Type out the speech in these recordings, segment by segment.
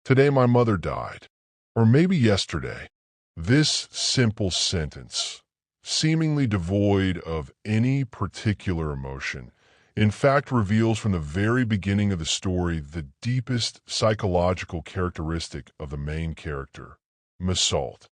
Today my mother died. Or maybe yesterday. This simple sentence, seemingly devoid of any particular emotion, in fact reveals from the very beginning of the story the deepest psychological characteristic of the main character, Meursault.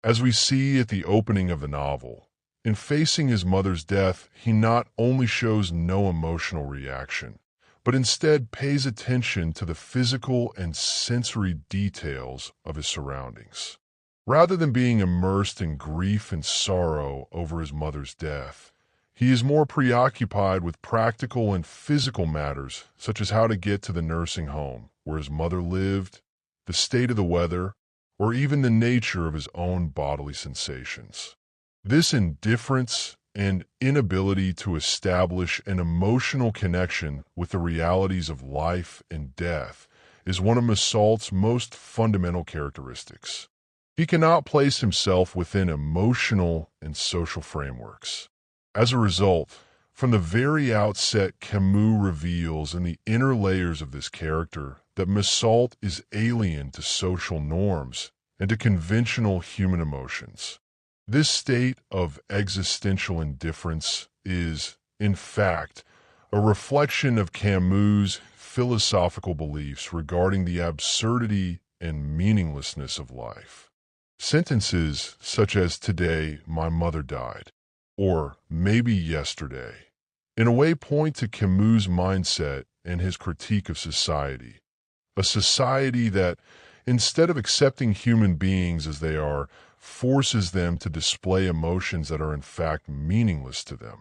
As we see at the opening of the novel, in facing his mother's death, he not only shows no emotional reaction, but instead pays attention to the physical and sensory details of his surroundings. Rather than being immersed in grief and sorrow over his mother's death, he is more preoccupied with practical and physical matters, such as how to get to the nursing home where his mother lived, the state of the weather, or even the nature of his own bodily sensations. This indifference and inability to establish an emotional connection with the realities of life and death is one of Meursault's most fundamental characteristics. He cannot place himself within emotional and social frameworks. As a result, from the very outset, Camus reveals in the inner layers of this character that Meursault is alien to social norms and to conventional human emotions. This state of existential indifference is, in fact, a reflection of Camus' philosophical beliefs regarding the absurdity and meaninglessness of life. Sentences such as "Today my mother died," or "maybe yesterday," in a way point to Camus' mindset and his critique of society. A society that, instead of accepting human beings as they are, forces them to display emotions that are in fact meaningless to them.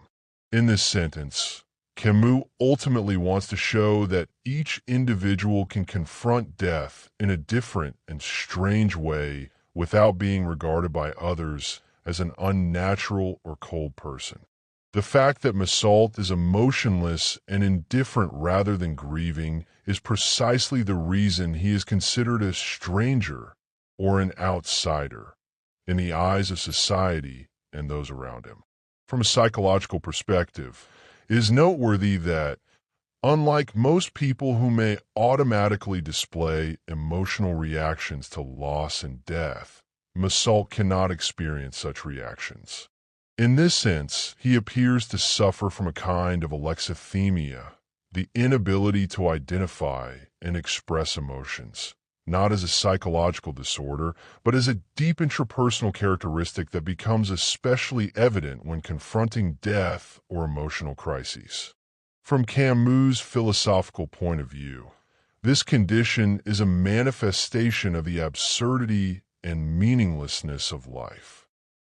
In this sentence, Camus ultimately wants to show that each individual can confront death in a different and strange way without being regarded by others as an unnatural or cold person. The fact that Meursault is emotionless and indifferent rather than grieving is precisely the reason he is considered a stranger or an outsider in the eyes of society and those around him. From a psychological perspective, it is noteworthy that, unlike most people who may automatically display emotional reactions to loss and death, Meursault cannot experience such reactions. In this sense, he appears to suffer from a kind of alexithymia, the inability to identify and express emotions, not as a psychological disorder, but as a deep intrapersonal characteristic that becomes especially evident when confronting death or emotional crises. From Camus' philosophical point of view, this condition is a manifestation of the absurdity and meaninglessness of life.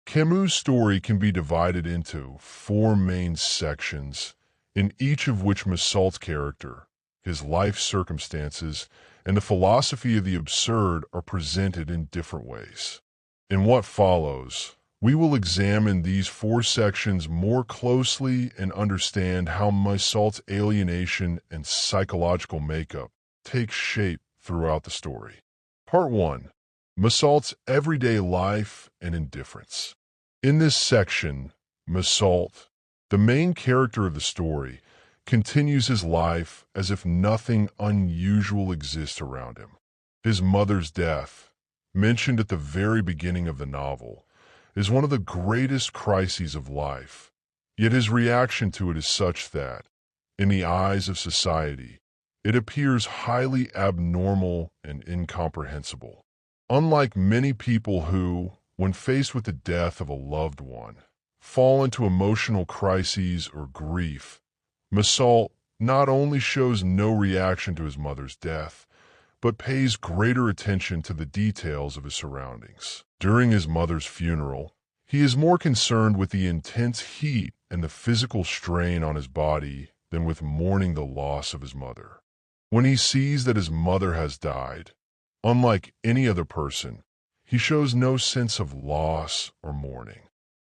Camus' story can be divided into four main sections, in each of which Meursault's character, his life circumstances, and the philosophy of the absurd are presented in different ways. In what follows, we will examine these four sections more closely and understand how Meursault's alienation and psychological makeup take shape throughout the story. Part 1. Meursault's everyday life and indifference. In this section, Meursault, the main character of the story, continues his life as if nothing unusual exists around him. His mother's death, mentioned at the very beginning of the novel, is one of the greatest crises of life, yet his reaction to it is such that, in the eyes of society, it appears highly abnormal and incomprehensible. Unlike many people who, when faced with the death of a loved one, fall into emotional crises or grief, Meursault not only shows no reaction to his mother's death, but pays greater attention to the details of his surroundings. During his mother's funeral, he is more concerned with the intense heat and the physical strain on his body than with mourning the loss of his mother. When he sees that his mother has died, unlike any other person, he shows no sense of loss or mourning.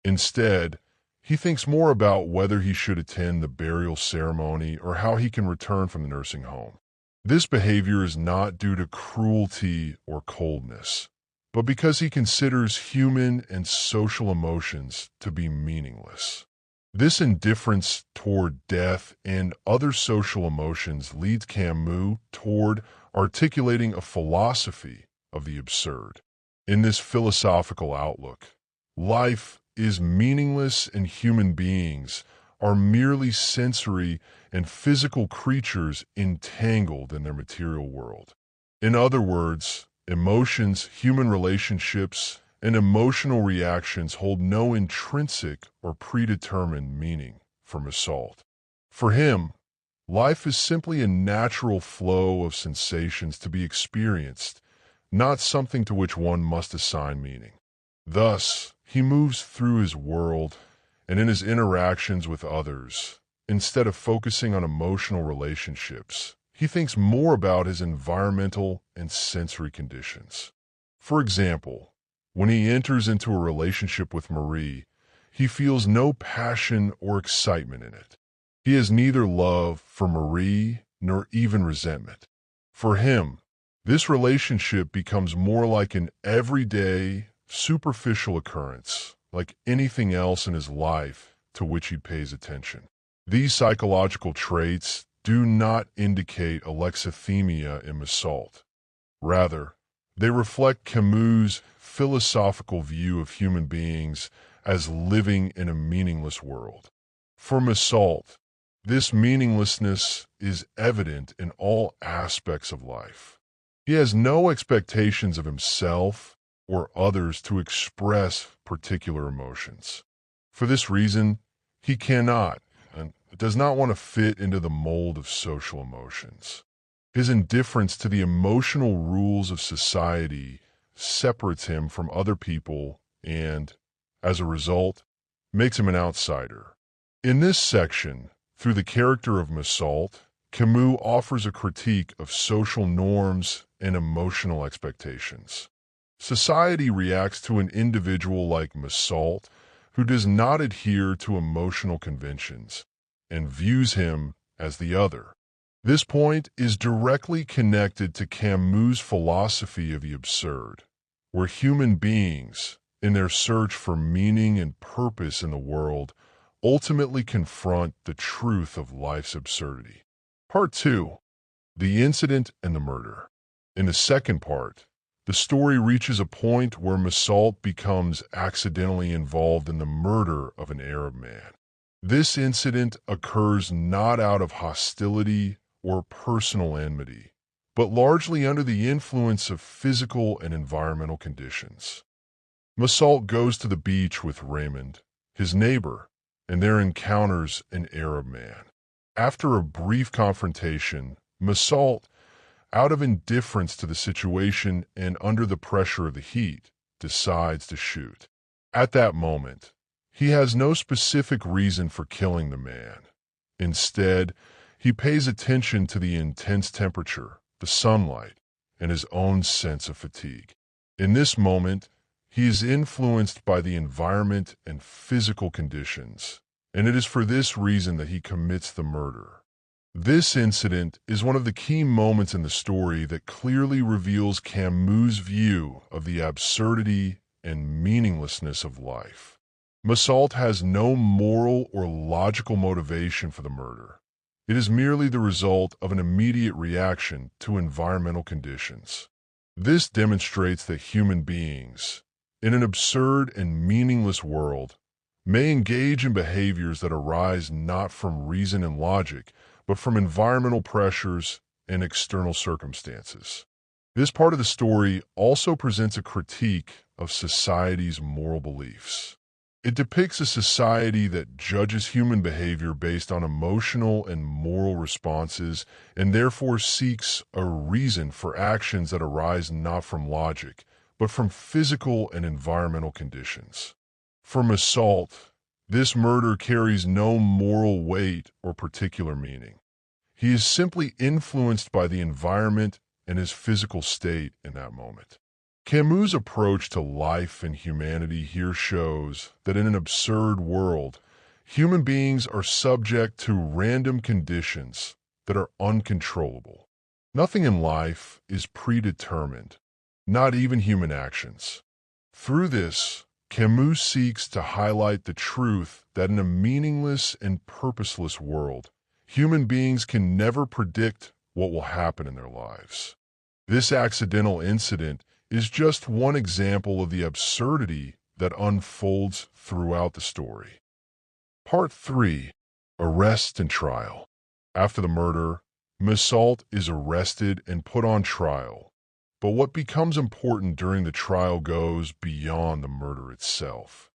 Instead, he thinks more about whether he should attend the burial ceremony or how he can return from the nursing home. This behavior is not due to cruelty or coldness, but because he considers human and social emotions to be meaningless. This indifference toward death and other social emotions leads Camus toward articulating a philosophy of the absurd. In this philosophical outlook, life is meaningless and human beings are merely sensory and physical creatures entangled in their material world. In other words, emotions, human relationships, and emotional reactions hold no intrinsic or predetermined meaning for Meursault. For him, life is simply a natural flow of sensations to be experienced, not something to which one must assign meaning. Thus, he moves through his world and in his interactions with others. Instead of focusing on emotional relationships, he thinks more about his environmental and sensory conditions. For example, when he enters into a relationship with Marie, he feels no passion or excitement in it. He has neither love for Marie nor even resentment. For him, this relationship becomes more like an everyday, superficial occurrence, like anything else in his life to which he pays attention. These psychological traits do not indicate alexithymia in Meursault. Rather, they reflect Camus' philosophical view of human beings as living in a meaningless world. For Meursault, this meaninglessness is evident in all aspects of life. He has no expectations of himself or others to express particular emotions. For this reason, he cannot and does not want to fit into the mold of social emotions. His indifference to the emotional rules of society separates him from other people and, as a result, makes him an outsider. In this section, through the character of Meursault, Camus offers a critique of social norms and emotional expectations. Society reacts to an individual like Meursault who does not adhere to emotional conventions and views him as the other. This point is directly connected to Camus' philosophy of the absurd, where human beings, in their search for meaning and purpose in the world, ultimately confront the truth of life's absurdity. Part 2. The Incident and the Murder. In the second part, the story reaches a point where Meursault becomes accidentally involved in the murder of an Arab man. This incident occurs not out of hostility or personal enmity, but largely under the influence of physical and environmental conditions. Meursault goes to the beach with Raymond, his neighbor, and there encounters an Arab man. After a brief confrontation, Meursault, out of indifference to the situation and under the pressure of the heat, decides to shoot. At that moment, he has no specific reason for killing the man. Instead, he pays attention to the intense temperature, the sunlight, and his own sense of fatigue. In this moment, he is influenced by the environment and physical conditions, and it is for this reason that he commits the murder. This incident is one of the key moments in the story that clearly reveals Camus' view of the absurdity and meaninglessness of life. Meursault has no moral or logical motivation for the murder. It is merely the result of an immediate reaction to environmental conditions. This demonstrates that human beings, in an absurd and meaningless world, may engage in behaviors that arise not from reason and logic, but from environmental pressures and external circumstances. This part of the story also presents a critique of society's moral beliefs. It depicts a society that judges human behavior based on emotional and moral responses and therefore seeks a reason for actions that arise not from logic, but from physical and environmental conditions. For Meursault, this murder carries no moral weight or particular meaning. He is simply influenced by the environment and his physical state in that moment. Camus' approach to life and humanity here shows that in an absurd world, human beings are subject to random conditions that are uncontrollable. Nothing in life is predetermined, not even human actions. Through this, Camus seeks to highlight the truth that in a meaningless and purposeless world, human beings can never predict what will happen in their lives. This accidental incident is just one example of the absurdity that unfolds throughout the story. Part 3. Arrest and Trial. After the murder, Meursault is arrested and put on trial. But what becomes important during the trial goes beyond the murder itself.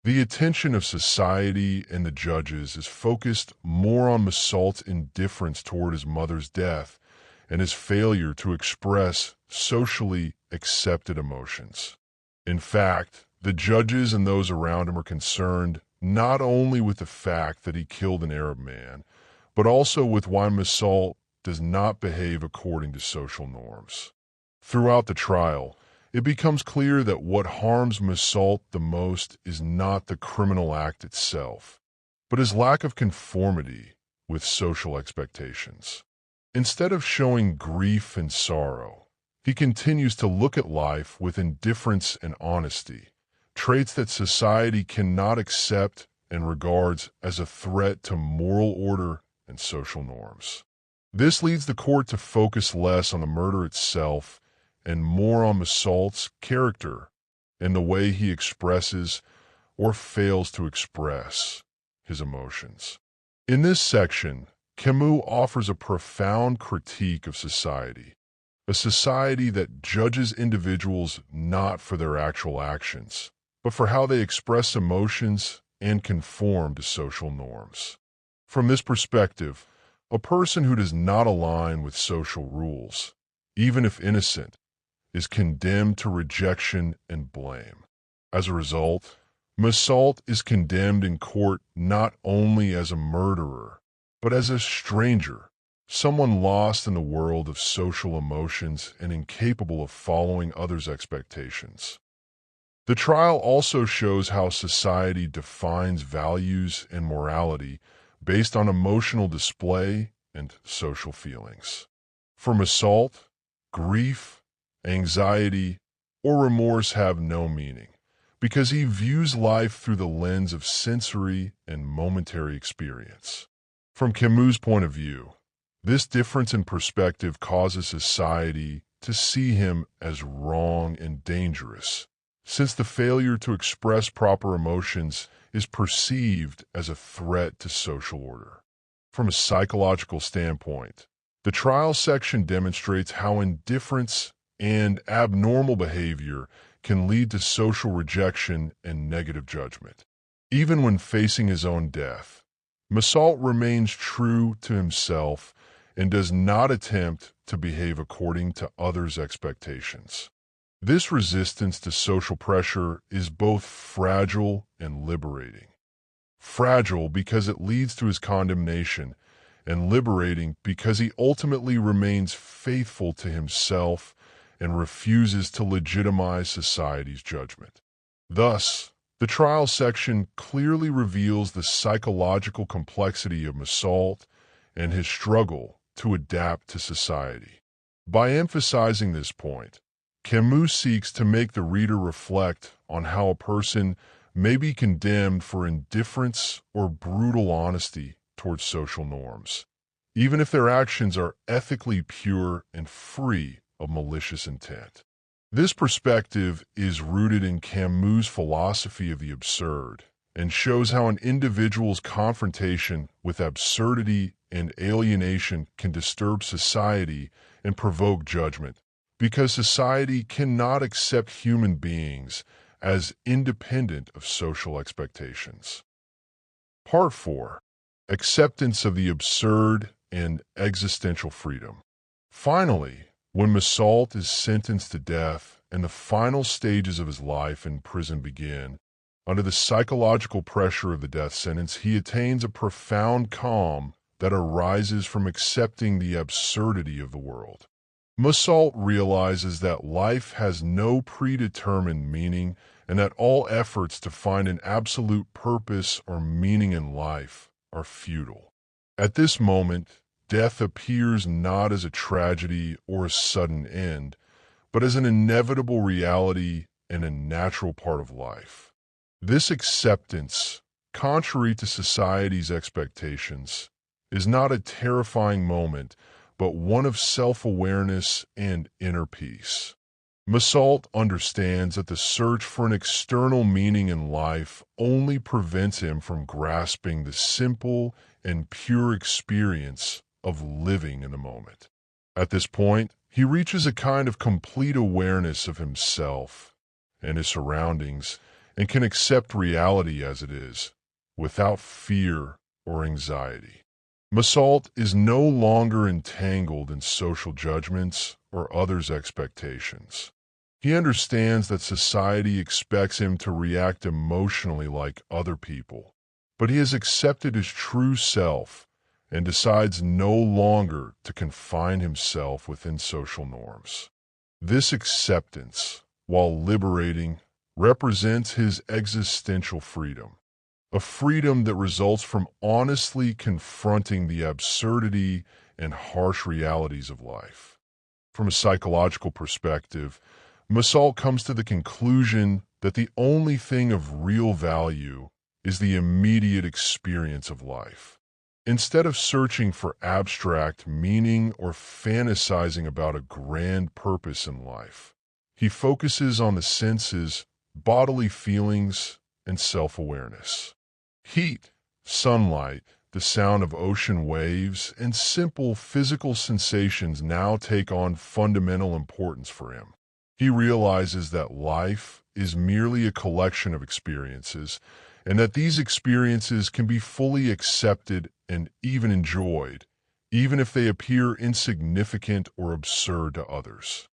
The attention of society and the judges is focused more on Meursault's indifference toward his mother's death and his failure to express socially accepted emotions. In fact, the judges and those around him are concerned not only with the fact that he killed an Arab man, but also with why Meursault does not behave according to social norms. Throughout the trial, it becomes clear that what harms Meursault the most is not the criminal act itself, but his lack of conformity with social expectations. Instead of showing grief and sorrow, he continues to look at life with indifference and honesty, traits that society cannot accept and regards as a threat to moral order and social norms. This leads the court to focus less on the murder itself and more on Meursault's character and the way he expresses or fails to express his emotions. In this section, Camus offers a profound critique of society, a society that judges individuals not for their actual actions, but for how they express emotions and conform to social norms. From this perspective, a person who does not align with social rules, even if innocent, is condemned to rejection and blame. As a result, Meursault is condemned in court not only as a murderer, but as a stranger, someone lost in the world of social emotions and incapable of following others' expectations. The trial also shows how society defines values and morality based on emotional display and social feelings. For Meursault, grief, anxiety, or remorse have no meaning, because he views life through the lens of sensory and momentary experience. From Camus' point of view, this difference in perspective causes society to see him as wrong and dangerous, since the failure to express proper emotions is perceived as a threat to social order. From a psychological standpoint, the trial section demonstrates how indifference and abnormal behavior can lead to social rejection and negative judgment. Even when facing his own death, Meursault remains true to himself and does not attempt to behave according to others' expectations. This resistance to social pressure is both fragile and liberating. Fragile because it leads to his condemnation, and liberating because he ultimately remains faithful to himself and refuses to legitimize society's judgment. Thus, the trial section clearly reveals the psychological complexity of Meursault and his struggle to adapt to society. By emphasizing this point, Camus seeks to make the reader reflect on how a person may be condemned for indifference or brutal honesty towards social norms, even if their actions are ethically pure and free of malicious intent. This perspective is rooted in Camus' philosophy of the absurd and shows how an individual's confrontation with absurdity and alienation can disturb society and provoke judgment, because society cannot accept human beings as independent of social expectations. Part 4. Acceptance of the absurd and existential freedom. Finally, when Meursault is sentenced to death and the final stages of his life in prison begin, under the psychological pressure of the death sentence, he attains a profound calm that arises from accepting the absurdity of the world. Meursault realizes that life has no predetermined meaning and that all efforts to find an absolute purpose or meaning in life are futile. At this moment, death appears not as a tragedy or a sudden end, but as an inevitable reality and a natural part of life. This acceptance, contrary to society's expectations, is not a terrifying moment, but one of self-awareness and inner peace. Meursault understands that the search for an external meaning in life only prevents him from grasping the simple and pure experience of living in the moment. At this point, he reaches a kind of complete awareness of himself and his surroundings and can accept reality as it is, without fear or anxiety. Meursault is no longer entangled in social judgments or others' expectations. He understands that society expects him to react emotionally like other people, but he has accepted his true self and decides no longer to confine himself within social norms. This acceptance, while liberating, represents his existential freedom, a freedom that results from honestly confronting the absurdity and harsh realities of life. From a psychological perspective, Meursault comes to the conclusion that the only thing of real value is the immediate experience of life. Instead of searching for abstract meaning or fantasizing about a grand purpose in life, he focuses on the senses, bodily feelings, and self-awareness. Heat, sunlight, the sound of ocean waves, and simple physical sensations now take on fundamental importance for him. He realizes that life is merely a collection of experiences, and that these experiences can be fully accepted and even enjoyed, even if they appear insignificant or absurd to others.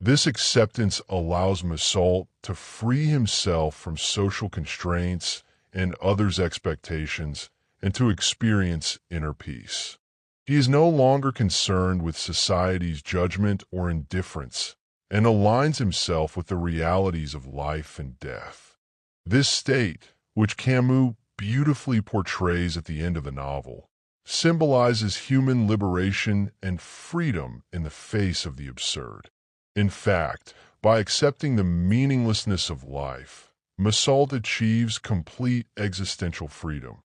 This acceptance allows Meursault to free himself from social constraints and others' expectations and to experience inner peace. He is no longer concerned with society's judgment or indifference and aligns himself with the realities of life and death. This state, which Camus beautifully portrays at the end of the novel, symbolizes human liberation and freedom in the face of the absurd. In fact, by accepting the meaninglessness of life, Meursault achieves complete existential freedom,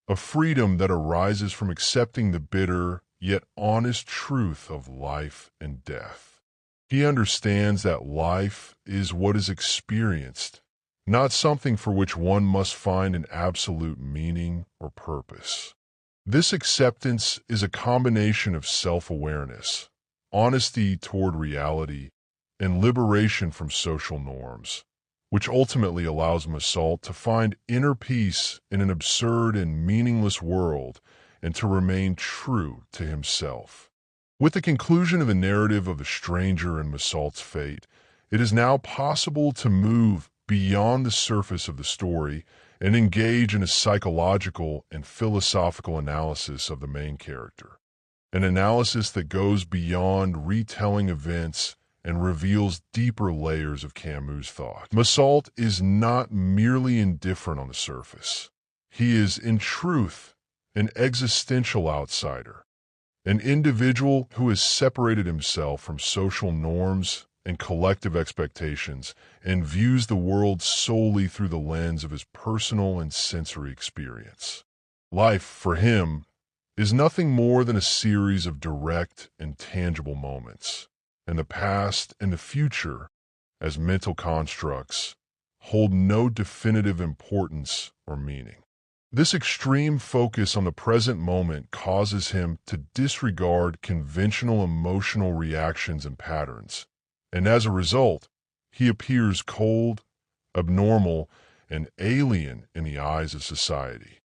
a freedom that arises from accepting the bitter yet honest truth of life and death. He understands that life is what is experienced, not something for which one must find an absolute meaning or purpose. This acceptance is a combination of self-awareness, honesty toward reality, and liberation from social norms, which ultimately allows Meursault to find inner peace in an absurd and meaningless world and to remain true to himself. With the conclusion of the narrative of the stranger and Meursault's fate, it is now possible to move beyond the surface of the story and engage in a psychological and philosophical analysis of the main character, an analysis that goes beyond retelling events and reveals deeper layers of Camus' thought. Meursault is not merely indifferent on the surface. He is, in truth, an existential outsider, an individual who has separated himself from social norms and collective expectations and views the world solely through the lens of his personal and sensory experience. Life, for him, is nothing more than a series of direct and tangible moments, and the past and the future, as mental constructs, hold no definitive importance or meaning. This extreme focus on the present moment causes him to disregard conventional emotional reactions and patterns, and as a result, he appears cold, abnormal, and alien in the eyes of society.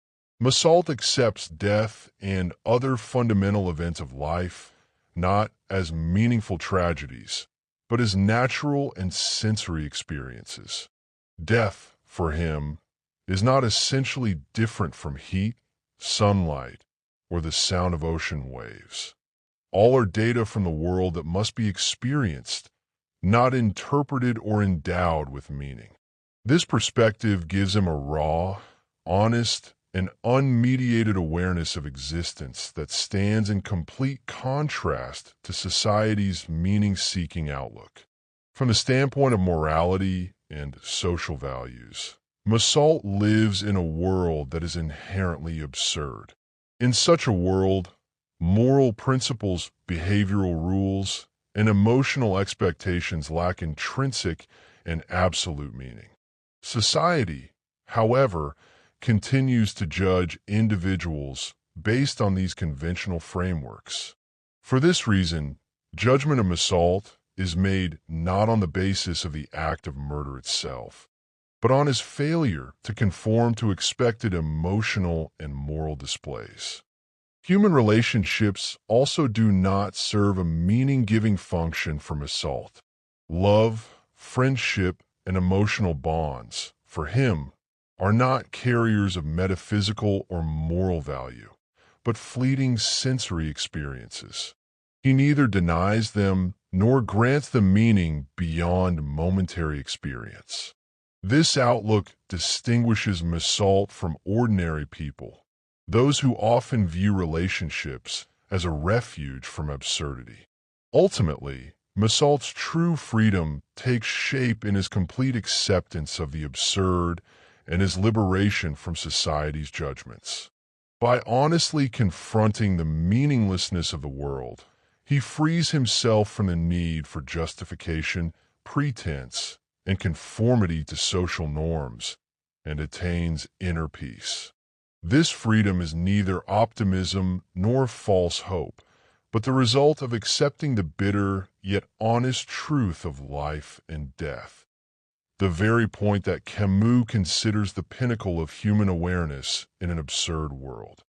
Meursault accepts death and other fundamental events of life not as meaningful tragedies, but as natural and sensory experiences. Death, for him, is not essentially different from heat, sunlight, or the sound of ocean waves. All are data from the world that must be experienced, not interpreted or endowed with meaning. This perspective gives him a raw, honest, and unmediated awareness of existence that stands in complete contrast to society's meaning-seeking outlook. From the standpoint of morality and social values, Meursault lives in a world that is inherently absurd. In such a world, Moral principles, behavioral rules, and emotional expectations lack intrinsic and absolute meaning. Society, however, continues to judge individuals based on these conventional frameworks. For this reason, judgment of Meursault is made not on the basis of the act of murder itself, but on his failure to conform to expected emotional and moral displays. Human relationships also do not serve a meaning-giving function for Meursault. Love, friendship, and emotional bonds, for him, are not carriers of metaphysical or moral value, but fleeting sensory experiences. He neither denies them nor grants them meaning beyond momentary experience. This outlook distinguishes Meursault from ordinary people, those who often view relationships as a refuge from absurdity. Ultimately, Meursault's true freedom takes shape in his complete acceptance of the absurd and his liberation from society's judgments. By honestly confronting the meaninglessness of the world, he frees himself from the need for justification, pretense, and conformity to social norms, and attains inner peace. This freedom is neither optimism nor false hope, but the result of accepting the bitter yet honest truth of life and death, the very point that Camus considers the pinnacle of human awareness in an absurd world.